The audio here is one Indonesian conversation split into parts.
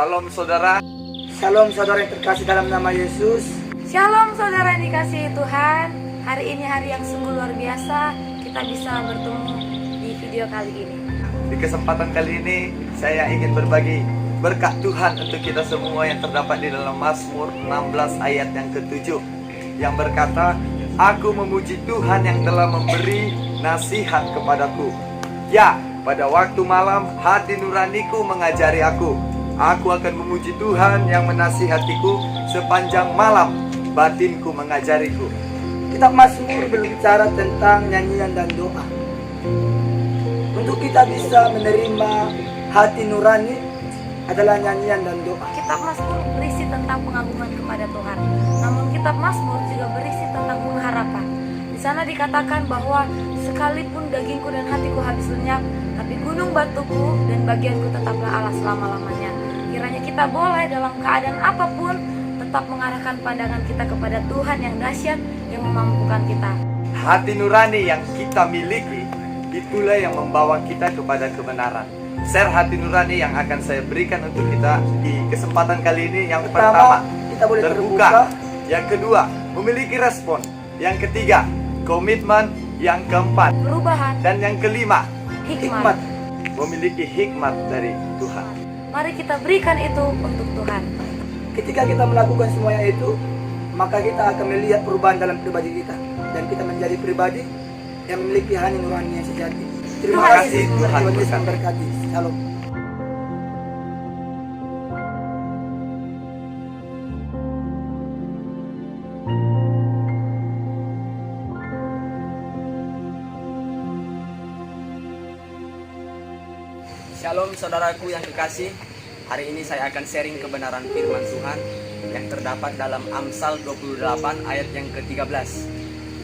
Salam saudara. Shalom saudara yang terkasih dalam nama Yesus. Shalom saudara yang dikasihi Tuhan. Hari ini hari yang sungguh luar biasa. Kita bisa bertemu di video kali ini. Di kesempatan kali ini saya ingin berbagi berkat Tuhan untuk kita semua yang terdapat di dalam Mazmur 16 ayat yang ke-7 yang berkata, "Aku memuji Tuhan yang telah memberi nasihat kepadaku. Ya, pada waktu malam hati nuraniku mengajari aku. Aku akan memuji Tuhan yang menasihatiku sepanjang malam, batinku mengajariku." Kitab Mazmur berbicara tentang nyanyian dan doa. Untuk kita bisa menerima hati nurani adalah nyanyian dan doa. Kitab Mazmur berisi tentang pengagungan kepada Tuhan. Namun kitab Mazmur juga berisi tentang pengharapan. Di sana dikatakan bahwa sekalipun dagingku dan hatiku habis lenyap, tapi gunung batuku dan bagianku tetaplah Allah selama-lamanya. Kiranya kita boleh dalam keadaan apapun tetap mengarahkan pandangan kita kepada Tuhan yang dahsyat yang memampukan kita. Hati nurani yang kita miliki, itulah yang membawa kita kepada kebenaran. Share hati nurani yang akan saya berikan untuk kita di kesempatan kali ini. Yang pertama, kita boleh terbuka. Yang kedua, memiliki respon. Yang ketiga, komitmen. Yang keempat, Perubahan. Dan yang kelima, Hikmat. memiliki hikmat dari Tuhan. Mari kita berikan itu untuk Tuhan. Ketika kita melakukan semuanya itu, maka kita akan melihat perubahan dalam pribadi kita, dan kita menjadi pribadi yang memiliki hati nurani yang sejati. Terima kasih Tuhan Yesus memberkati. Shalom. Shalom saudaraku yang kekasih. Hari ini saya akan sharing kebenaran firman Tuhan yang terdapat dalam Amsal 28 ayat yang ke-13.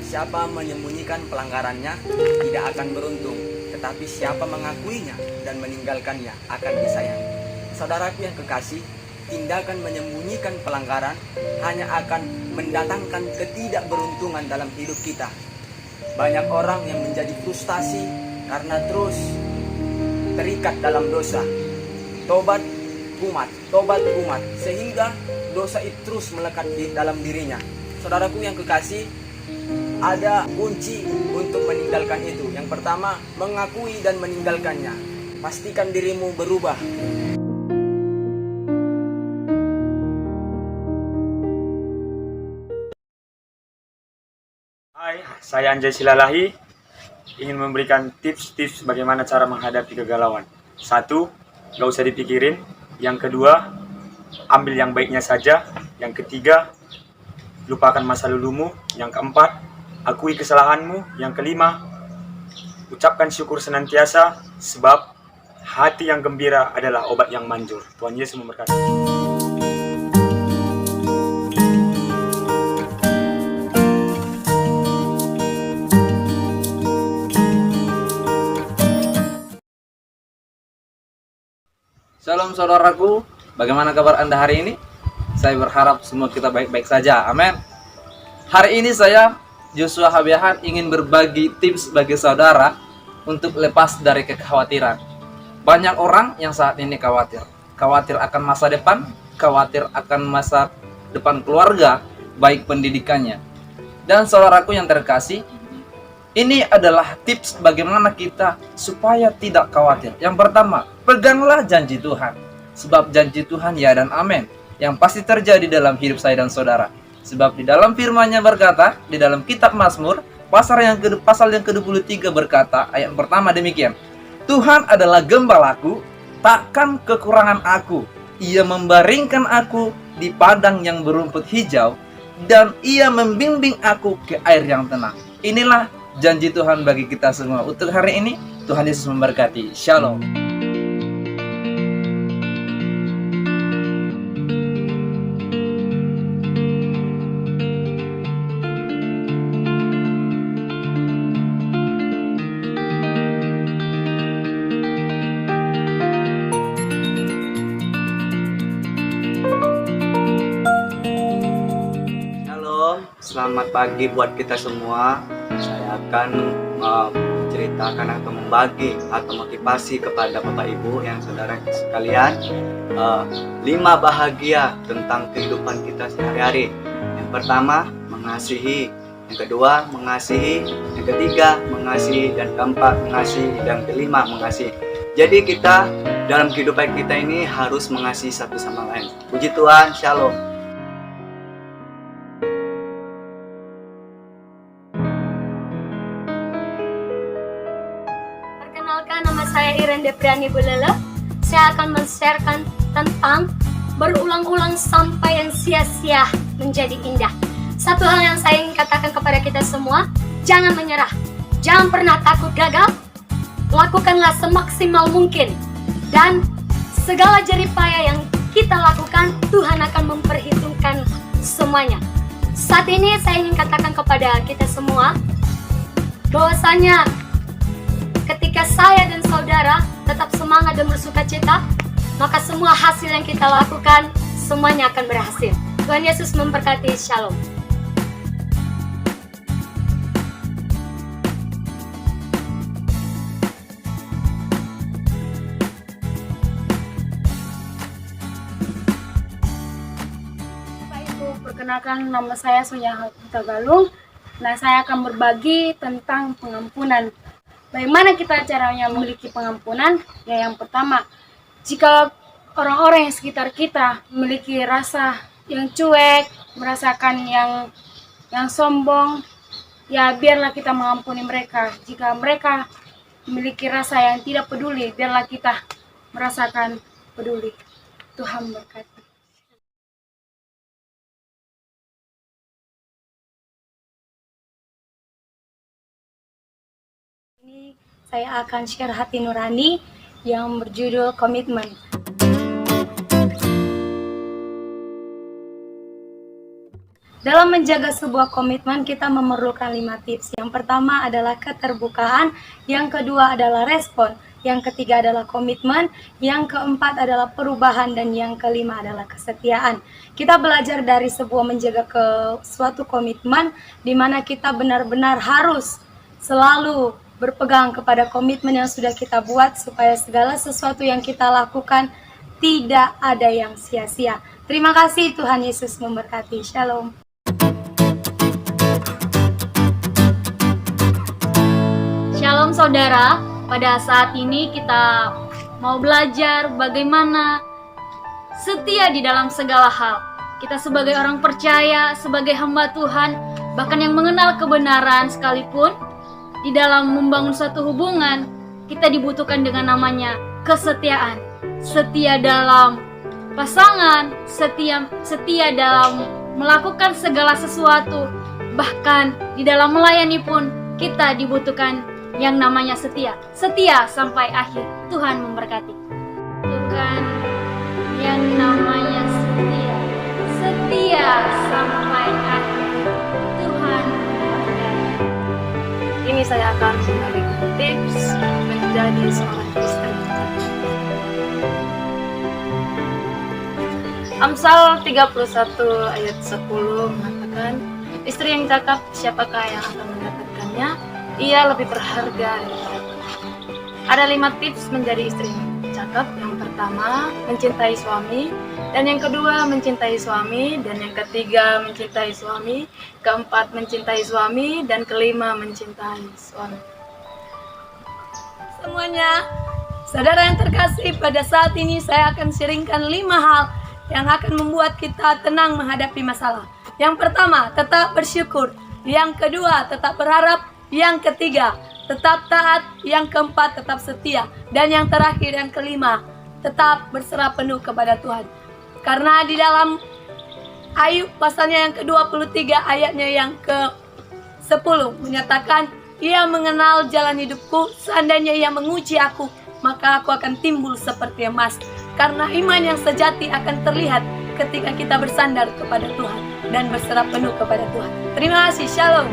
Siapa menyembunyikan pelanggarannya tidak akan beruntung, tetapi siapa mengakuinya dan meninggalkannya akan disayangi. Saudaraku yang kekasih, tindakan menyembunyikan pelanggaran hanya akan mendatangkan ketidakberuntungan dalam hidup kita. Banyak orang yang menjadi frustasi karena terus terikat dalam dosa. Tobat kumat, sehingga dosa itu terus melekat di dalam dirinya. Saudaraku yang kekasih, ada kunci untuk meninggalkan itu. Yang pertama, mengakui dan meninggalkannya. Pastikan dirimu berubah. Hai, saya Anjay Silalahi, ingin memberikan tips-tips bagaimana cara menghadapi kegalauan. 1. Gak usah dipikirin. Yang kedua, ambil yang baiknya saja. Yang ketiga, lupakan masa lalumu. Yang keempat, akui kesalahanmu. Yang kelima, ucapkan syukur senantiasa, sebab hati yang gembira adalah obat yang manjur. Tuhan Yesus memberkati. Shalom saudaraku, bagaimana kabar Anda hari ini? Saya berharap semua kita baik-baik saja, amin. Hari ini saya, Joshua Habiahan, ingin berbagi tips bagi saudara untuk lepas dari kekhawatiran. Banyak orang yang saat ini khawatir akan masa depan, khawatir akan masa depan keluarga, baik pendidikannya. Dan saudaraku yang terkasih, ini adalah tips bagaimana kita supaya tidak khawatir. Yang pertama, peganglah janji Tuhan. Sebab janji Tuhan ya dan amin, yang pasti terjadi dalam hidup saya dan saudara. Sebab di dalam firman-Nya berkata, di dalam kitab Mazmur, pasal yang ke-23 berkata, ayat pertama demikian. Tuhan adalah gembalaku, takkan kekurangan aku. Ia membaringkan aku di padang yang berumput hijau, dan ia membimbing aku ke air yang tenang. Inilah janji Tuhan bagi kita semua. Untuk hari ini, Tuhan Yesus memberkati. Shalom. Shalom, selamat pagi buat kita semua. Saya akan menceritakan atau membagi atau motivasi kepada Bapak Ibu yang saudara sekalian 5 bahagia tentang kehidupan kita sehari-hari. Yang pertama, mengasihi. Yang kedua, mengasihi. Yang ketiga, mengasihi. Dan keempat, mengasihi. Dan kelima, mengasihi. Jadi kita dalam kehidupan kita ini harus mengasihi satu sama lain. Puji Tuhan, Shalom. Perkenalkan, nama saya Iren Depriani Bulele. Saya akan men-sharekan tentang berulang-ulang sampai yang sia-sia menjadi indah. Satu hal yang saya ingin katakan kepada kita semua, jangan menyerah. Jangan pernah takut gagal. Lakukanlah semaksimal mungkin. Dan segala jeripaya yang kita lakukan, Tuhan akan memperhitungkan semuanya. Saat ini saya ingin katakan kepada kita semua, bahwasanya ketika saya dan saudara tetap semangat dan bersuka cita, maka semua hasil yang kita lakukan, semuanya akan berhasil. Tuhan Yesus memberkati. Shalom. Perkenalkan, nama saya Sonya Tagalung. Nah, saya akan berbagi tentang pengampunan. Bagaimana kita caranya memiliki pengampunan? Ya, yang pertama, jika orang-orang yang sekitar kita memiliki rasa yang cuek, merasakan yang sombong, ya biarlah kita mengampuni mereka. Jika mereka memiliki rasa yang tidak peduli, biarlah kita merasakan peduli. Tuhan berkati. Ini saya akan share hati nurani yang berjudul komitmen. Dalam menjaga sebuah komitmen, kita memerlukan 5 tips. Yang pertama adalah keterbukaan, yang kedua adalah respon, yang ketiga adalah komitmen, yang keempat adalah perubahan, dan yang kelima adalah kesetiaan. Kita belajar dari sebuah menjaga suatu komitmen, di mana kita benar-benar harus selalu berpegang kepada komitmen yang sudah kita buat, supaya segala sesuatu yang kita lakukan tidak ada yang sia-sia. Terima kasih, Tuhan Yesus memberkati. Shalom. Shalom saudara, pada saat ini kita mau belajar bagaimana setia di dalam segala hal. Kita sebagai orang percaya, sebagai hamba Tuhan, bahkan yang mengenal kebenaran sekalipun, di dalam membangun suatu hubungan, kita dibutuhkan dengan namanya kesetiaan. Setia dalam pasangan, setia dalam melakukan segala sesuatu, bahkan di dalam melayani pun kita dibutuhkan yang namanya setia. Setia sampai akhir. Tuhan memberkati. Bukan yang namanya setia. Setia sampai akhir. Tuhan memberkati. Ini saya akan memberikan tips menjadi seorang Kristen. Amsal 31 ayat 10 mengatakan, istri yang cakap siapakah yang akan mendapatkannya? Ia lebih berharga daripada Tuhan. Ada 5 tips menjadi istri yang cakap. Yang pertama, mencintai suami. Dan yang kedua, mencintai suami. Dan yang ketiga, mencintai suami. Keempat, mencintai suami. Dan kelima, mencintai suami. Semuanya, saudara yang terkasih, pada saat ini saya akan sharingkan 5 hal yang akan membuat kita tenang menghadapi masalah. Yang pertama, tetap bersyukur. Yang kedua, tetap berharap. Yang ketiga, tetap taat. Yang keempat, tetap setia. Dan yang terakhir, yang kelima, tetap berserah penuh kepada Tuhan. Karena di dalam Ayub pasalnya yang ke-23 ayatnya yang ke-10 menyatakan, ia mengenal jalan hidupku, seandainya ia menguji aku, maka aku akan timbul seperti emas. Karena iman yang sejati akan terlihat ketika kita bersandar kepada Tuhan dan berserah penuh kepada Tuhan. Terima kasih, shalom.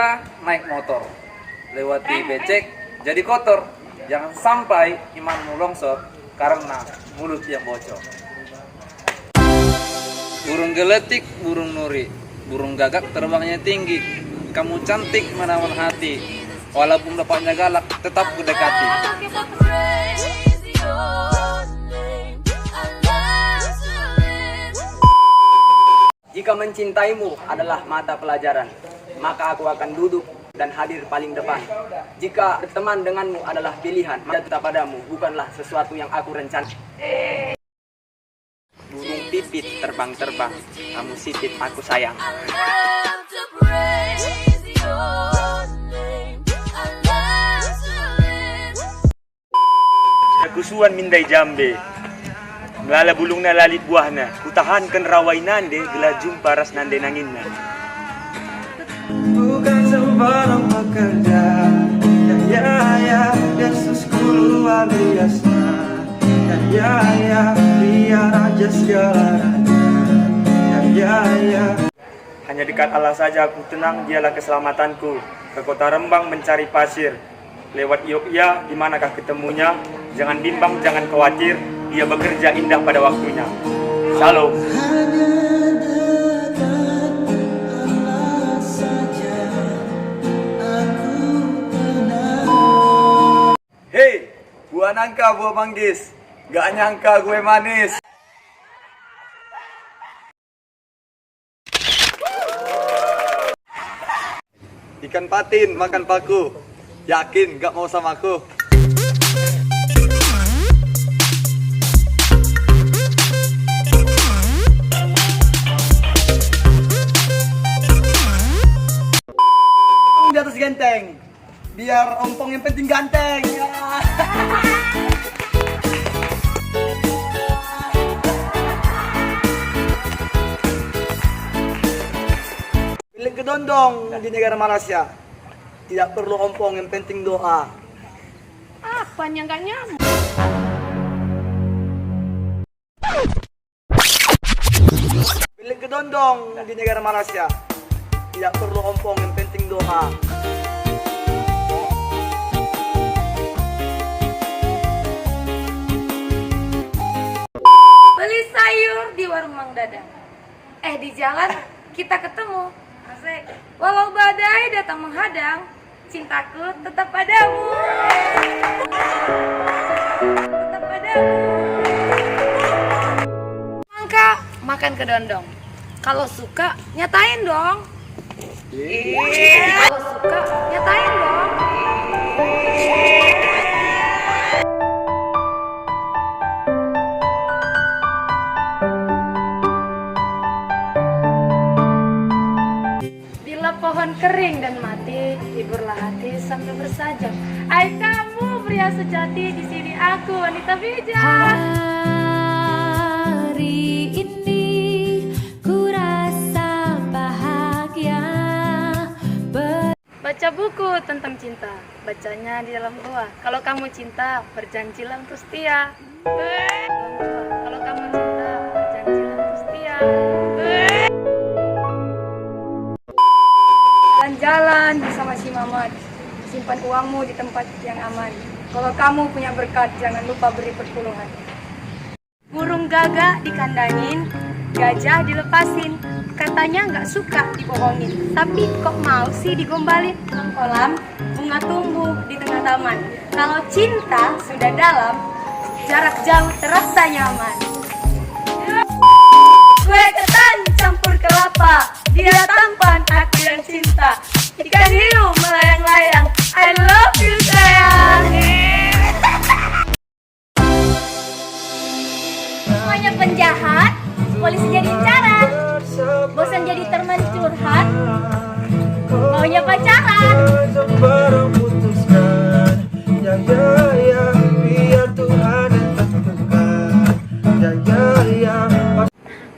sepeda, naik motor. Lewati becek, jadi kotor. Jangan sampai imanmu longsor karena mulut yang bocor. Burung geletik, burung nuri, burung gagak terbangnya tinggi. Kamu cantik menawan hati, walaupun bapaknya galak tetap kudekati. Jika mencintaimu adalah mata pelajaran, maka aku akan duduk dan hadir paling depan. Jika berteman denganmu adalah pilihan, maka tetap padamu bukanlah sesuatu yang aku rencanakan. Burung pipit terbang-terbang, kamu sipit aku sayang. Kusuan mindai jambe, melala bulungna lalit buahna, kutahankan rawai nande, gela jumpa ras nande nanginna. Bukan sembarang pekerja, ya Yesusku luar biasa, ya biar aja segala raja, ya. Hanya dekat Allah saja aku tenang, dialah keselamatanku. Ke kota Rembang mencari pasir, lewat Yogyakarta di manakah ketemunya? Jangan bimbang, jangan khawatir, dia bekerja indah pada waktunya. Shalom. Hei, buah nangka, buah manggis, gak nyangka gue manis. Ikan patin makan paku, yakin gak mau sama aku? Di atas genteng, biar ompong yang penting ganteng. Ya. Bilik kedondong di negara Malaysia, tidak perlu ompong, yang penting doa. Apanya nggak nyamuk? Bilik kedondong di negara Malaysia, tidak perlu ompong, yang penting doa. Beli sayur di warung Mang Dadang. Di jalan kita ketemu. Asik. Walau badai datang menghadang, cintaku tetap padamu. Tetap padamu. Mangka makan kedondong. Kalau suka nyatain dong. Kalau suka nyatain dong. Bila pohon kering dan mati, hiburlah hati sambil bersajak. Hai kamu pria sejati, di sini aku wanita bijak. Hari ini ku rasa bahagia. Baca buku tentang cinta, bacanya di dalam gua. Kalau kamu cinta, berjanjilah untuk setia. Kalau kamu cinta, berjanjilah untuk setia. Jalan-jalan bersama si Mamat, simpan uangmu di tempat yang aman. Kalau kamu punya berkat, jangan lupa beri perpuluhan. Burung gagak dikandangin, gajah dilepasin. Katanya nggak suka dibohongin, tapi kok mau sih digombalin. Kolam bunga tumbuh di tengah taman. Kalau cinta sudah dalam, jarak jauh terasa nyaman. Kue ketan campur kelapa, dia tampan, aku yang cinta. Ikan hiu melayang-layang, I love you sayang. Semuanya penjahat, polisi jadi incaran. Bosan jadi teman curhat, maunya pacaran.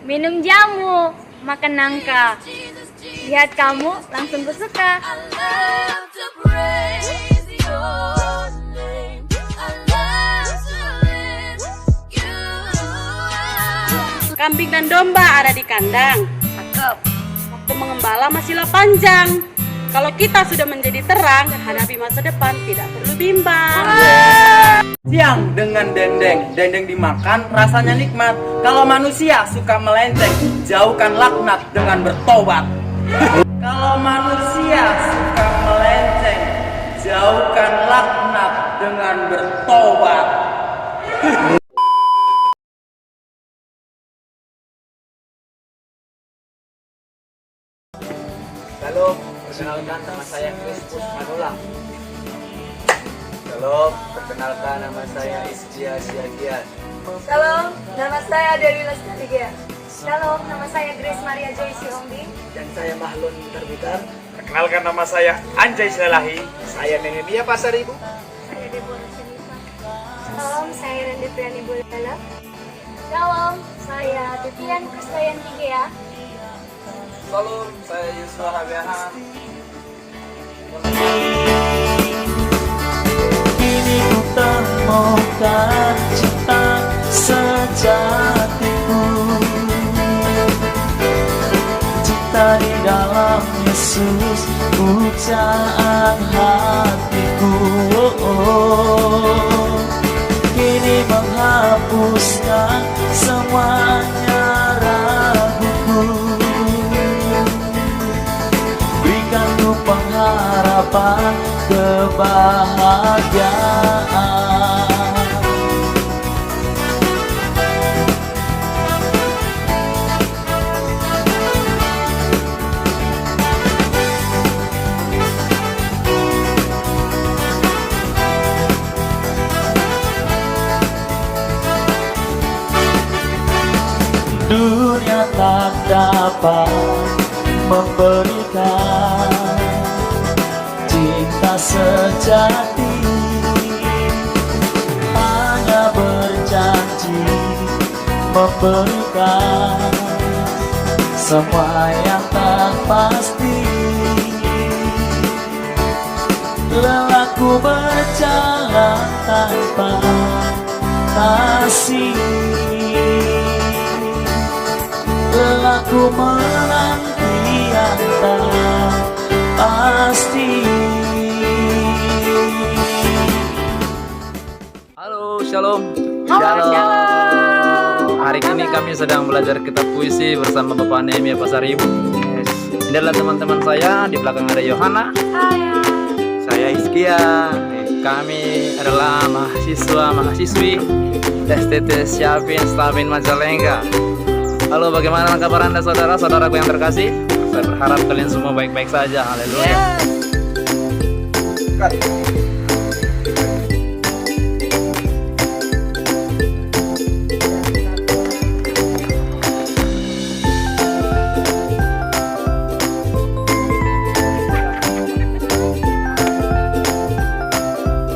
Minum jamu, makan nangka. Lihat kamu langsung bersuka. Kambing dan domba ada di kandang. Cakep. Waktu mengembala masihlah panjang. Kalau kita sudah menjadi terang, hadapi masa depan tidak perlu bimbang. Siang dengan dendeng, dendeng dimakan rasanya nikmat. Kalau manusia suka melenceng, jauhkan laknat dengan bertobat. Kalau manusia suka melenceng, jauhkan laknat dengan bertobat. Halo, perkenalkan nama saya Kristus Manulang. Halo, perkenalkan nama saya Iskia Siagian. Shalom, nama saya Dewi Lestari Gea. Shalom, nama saya Grace Maria Joyce Ombi. Dan saya Mahlun Terbitar. Perkenalkan nama saya Anjay Silalahi. Saya Nehemia Pasaribu. Saya Deborah Senisa. Shalom, saya Rende Priani Bulala. Shalom, saya Titian Krisdayanti Gea. Salam, saya Yusuf Habiahan. Kini ku temukan cinta sejatiku, cinta di dalam Yesus, pujaan hatiku. Kini menghapuskan semuanya raguku, berikan ku pengharapan kebahagiaan. Dunia tak dapat memberikan cinta sejati, hanya berjanji memberikan semua yang tak pasti. Lelahku berjalan tanpa kasih, lelahku menanti yang tak pasti. Halo, shalom. Shalom. Hari ini kami sedang belajar kitab puisi bersama Bapak Nehemia Pasaribu. Ini adalah teman-teman saya, di belakang ada Yohana. Saya Iskia. Kami adalah mahasiswa-mahasiswi STT Syafin Slavin Majalengka. Halo, bagaimana kabar Anda saudara-saudaraku yang terkasih? Saya berharap kalian semua baik-baik saja. Haleluya.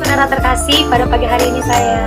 Saudara terkasih, pada pagi hari ini saya